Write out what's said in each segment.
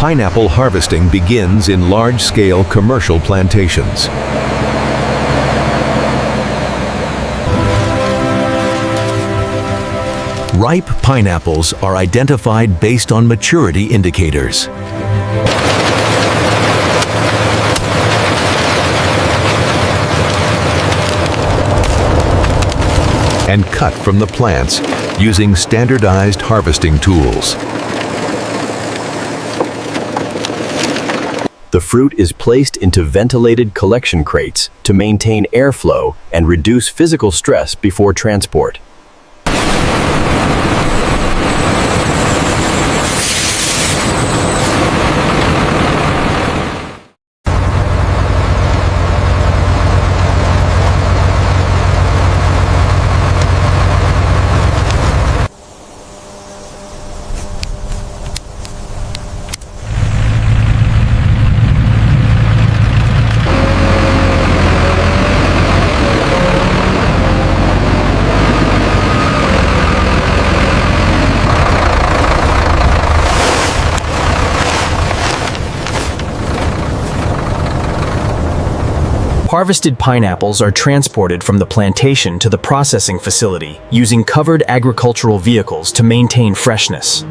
Pineapple harvesting begins in large-scale commercial plantations. Ripe pineapples are identified based on maturity indicators. And cut from the plants using standardized harvesting tools. The fruit is placed into ventilated collection crates to maintain airflow and reduce physical stress before transport. Harvested pineapples are transported from the plantation to the processing facility using covered agricultural vehicles to maintain freshness.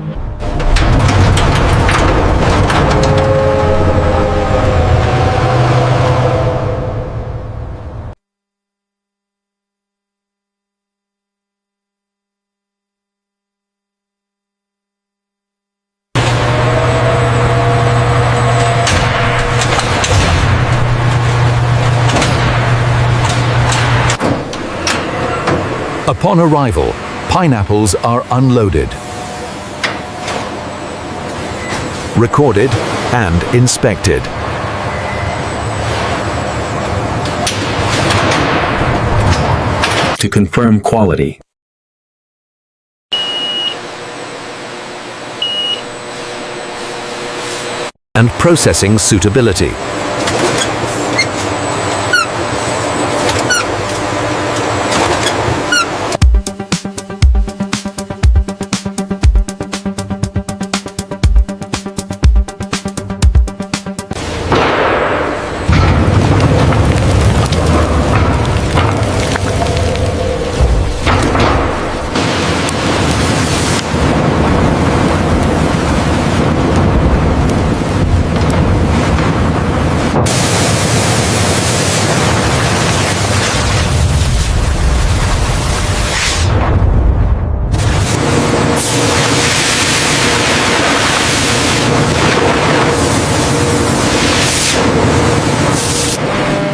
Upon arrival, pineapples are unloaded, recorded, and inspected. To confirm quality. And processing suitability.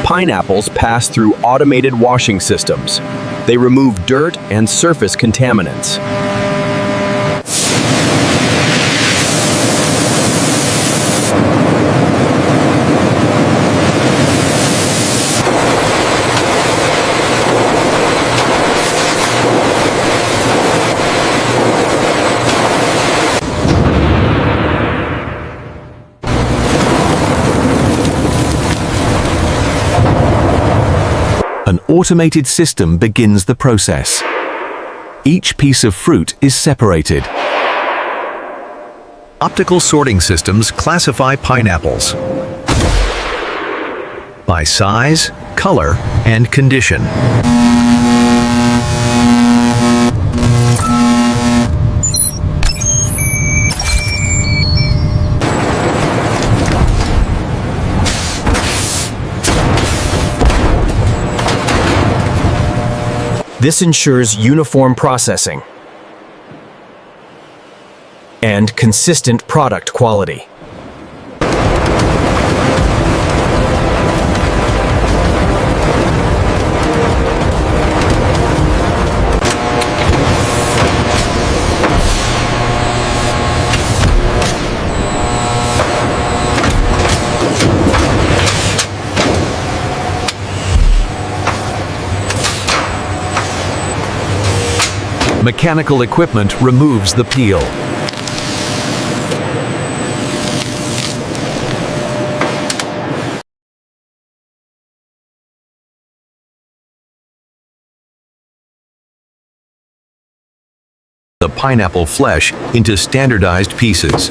Pineapples pass through automated washing systems. They remove dirt and surface contaminants. An automated system begins the process. Each piece of fruit is separated. Optical sorting systems classify pineapples by size, color, and condition. This ensures uniform processing and consistent product quality. Mechanical equipment removes the peel. The pineapple flesh into standardized pieces.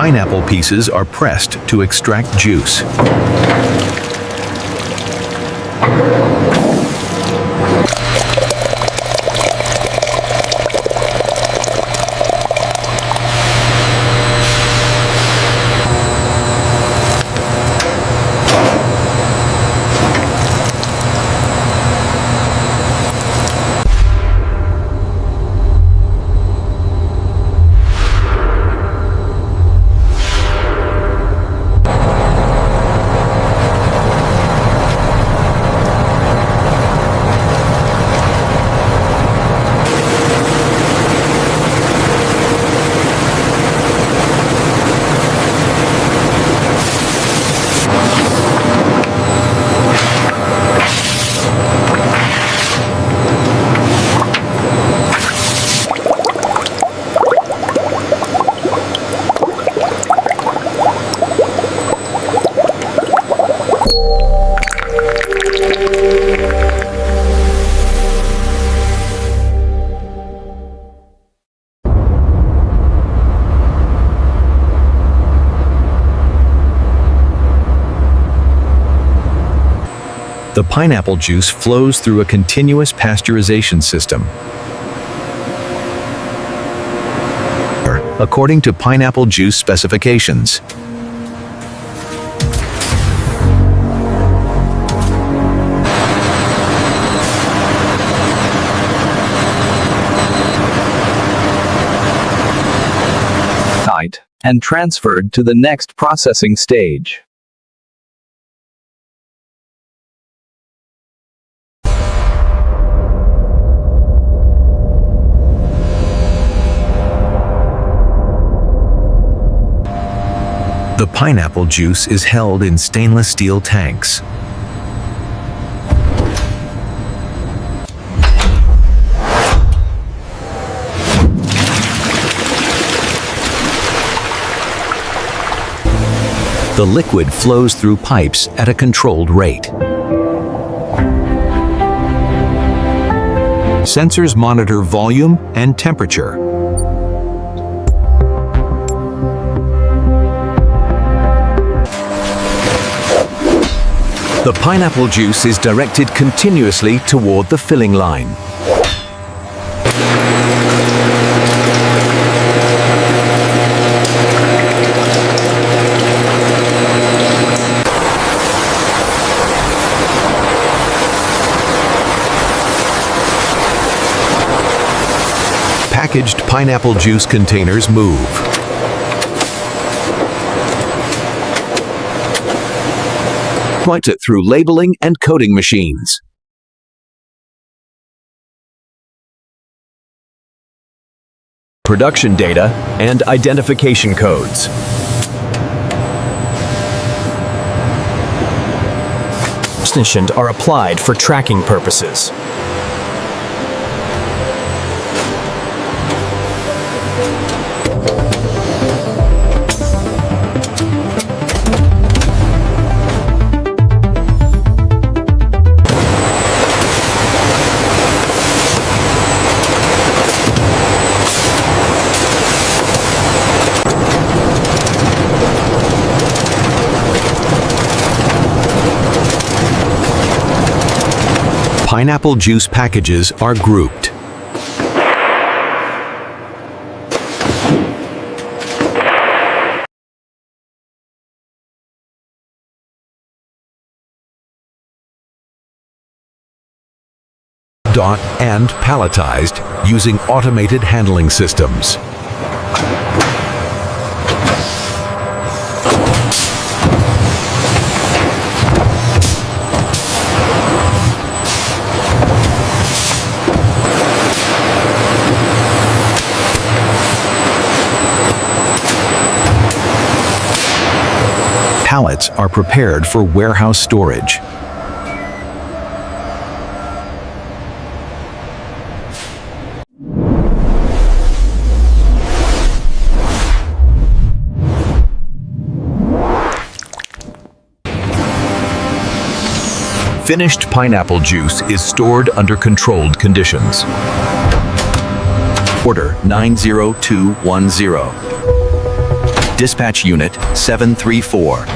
pineapple pieces are pressed to extract juice. The pineapple juice flows through a continuous pasteurization system. According to pineapple juice specifications. And transferred to the next processing stage. The pineapple juice is held in stainless steel tanks. The liquid flows through pipes at a controlled rate. Sensors monitor volume and temperature. The pineapple juice is directed continuously toward the filling line. Packaged pineapple juice containers move. Put it through labeling and coding machines. Production data and identification codes. Plantations are applied for tracking purposes. Pineapple juice packages are grouped. And palletized using automated handling systems. Pallets are prepared for warehouse storage. Finished pineapple juice is stored under controlled conditions. Order 90210. Dispatch Unit 734.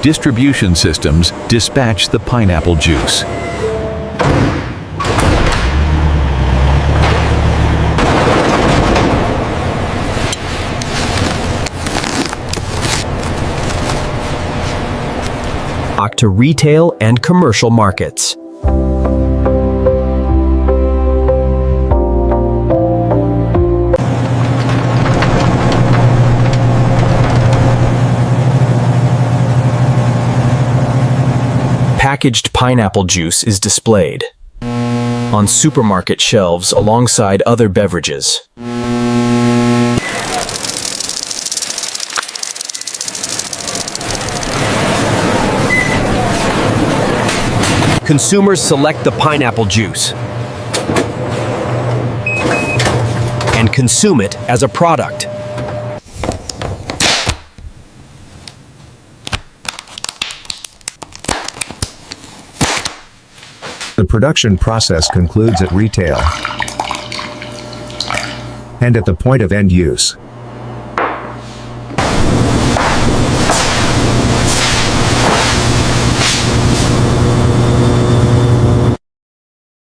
Distribution systems dispatch the pineapple juice. To retail and commercial markets. Packaged pineapple juice is displayed on supermarket shelves alongside other beverages. Consumers select the pineapple juice and consume it as a product. The production process concludes at retail and at the point of end use.